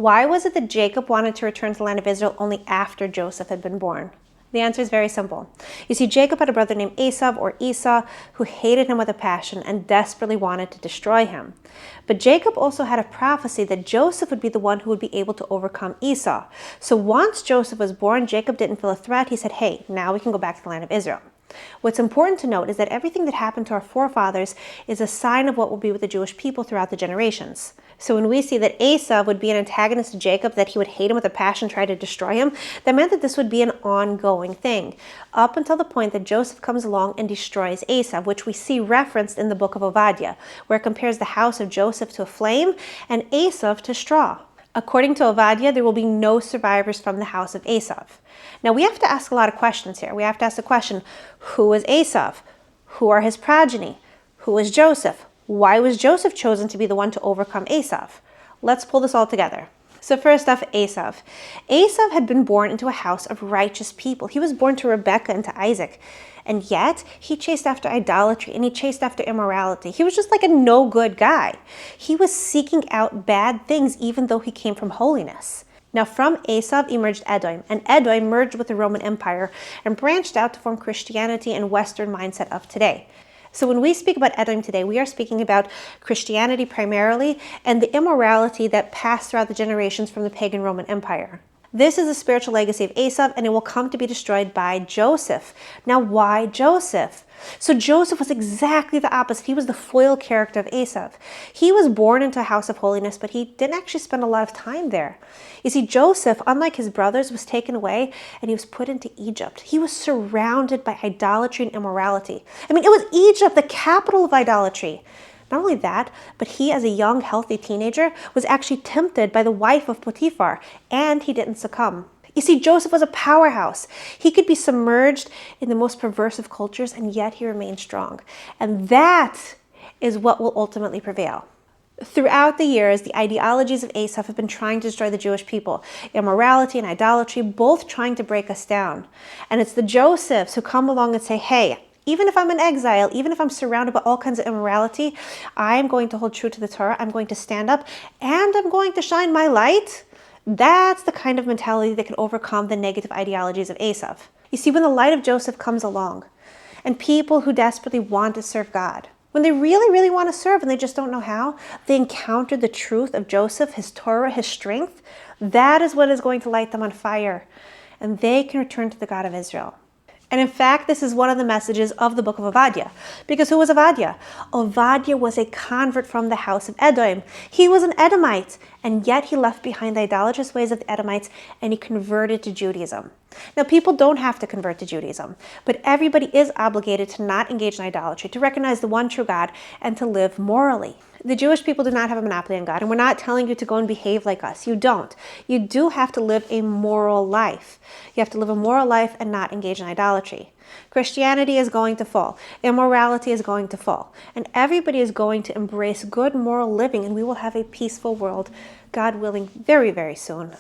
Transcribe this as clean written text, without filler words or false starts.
Why was it that Jacob wanted to return to the land of Israel only after Joseph had been born? The answer is very simple. You see, Jacob had a brother named Esau, who hated him with a passion and desperately wanted to destroy him. But Jacob also had a prophecy that Joseph would be the one who would be able to overcome Esau. So once Joseph was born, Jacob didn't feel a threat. He said, hey, now we can go back to the land of Israel. What's important to note is that everything that happened to our forefathers is a sign of what will be with the Jewish people throughout the generations. So when we see that Esau would be an antagonist to Jacob, that he would hate him with a passion, try to destroy him, that meant that this would be an ongoing thing, up until the point that Joseph comes along and destroys Esau, which we see referenced in the book of Obadiah, where it compares the house of Joseph to a flame and Esau to straw. According to Obadiah, there will be no survivors from the house of Esau. Now we have to ask a lot of questions here. We have to ask the question, who is Esau? Who are his progeny? Who is Joseph? Why was Joseph chosen to be the one to overcome Esau? Let's pull this all together. So first off, Esau. Esau had been born into a house of righteous people. He was born to Rebekah and to Isaac. And yet, he chased after idolatry and he chased after immorality. He was just like a no-good guy. He was seeking out bad things even though he came from holiness. Now from Esau emerged Edom, and Edom merged with the Roman Empire and branched out to form Christianity and Western mindset of today. So when we speak about Edom today, we are speaking about Christianity primarily and the immorality that passed throughout the generations from the pagan Roman Empire. This is a spiritual legacy of Esau, and it will come to be destroyed by Joseph. Now, why Joseph? So Joseph was exactly the opposite. He was the foil character of Esau. He was born into a house of holiness, but he didn't actually spend a lot of time there. You see, Joseph, unlike his brothers, was taken away and he was put into Egypt. He was surrounded by idolatry and immorality. I mean, it was Egypt, the capital of idolatry. Not only that, but he, as a young, healthy teenager, was actually tempted by the wife of Potiphar, and he didn't succumb. You see, Joseph was a powerhouse. He could be submerged in the most perverse of cultures, and yet he remained strong. And that is what will ultimately prevail. Throughout the years, the ideologies of Esau have been trying to destroy the Jewish people. Immorality and idolatry, both trying to break us down. And it's the Josephs who come along and say, hey, even if I'm in exile, even if I'm surrounded by all kinds of immorality, I'm going to hold true to the Torah, I'm going to stand up, and I'm going to shine my light. That's the kind of mentality that can overcome the negative ideologies of Esau. You see, when the light of Joseph comes along, and people who desperately want to serve God, when they really, really want to serve and they just don't know how, they encounter the truth of Joseph, his Torah, his strength, that is what is going to light them on fire. And they can return to the God of Israel. And in fact, this is one of the messages of the book of Obadiah. Because who was Obadiah? Obadiah was a convert from the house of Edom. He was an Edomite, and yet he left behind the idolatrous ways of the Edomites and he converted to Judaism. Now, people don't have to convert to Judaism, but everybody is obligated to not engage in idolatry, to recognize the one true God, and to live morally. The Jewish people do not have a monopoly on God, and we're not telling you to go and behave like us. You don't. You do have to live a moral life. You have to live a moral life and not engage in idolatry. Christianity is going to fall. Immorality is going to fall. And everybody is going to embrace good moral living, and we will have a peaceful world, God willing, very, very soon.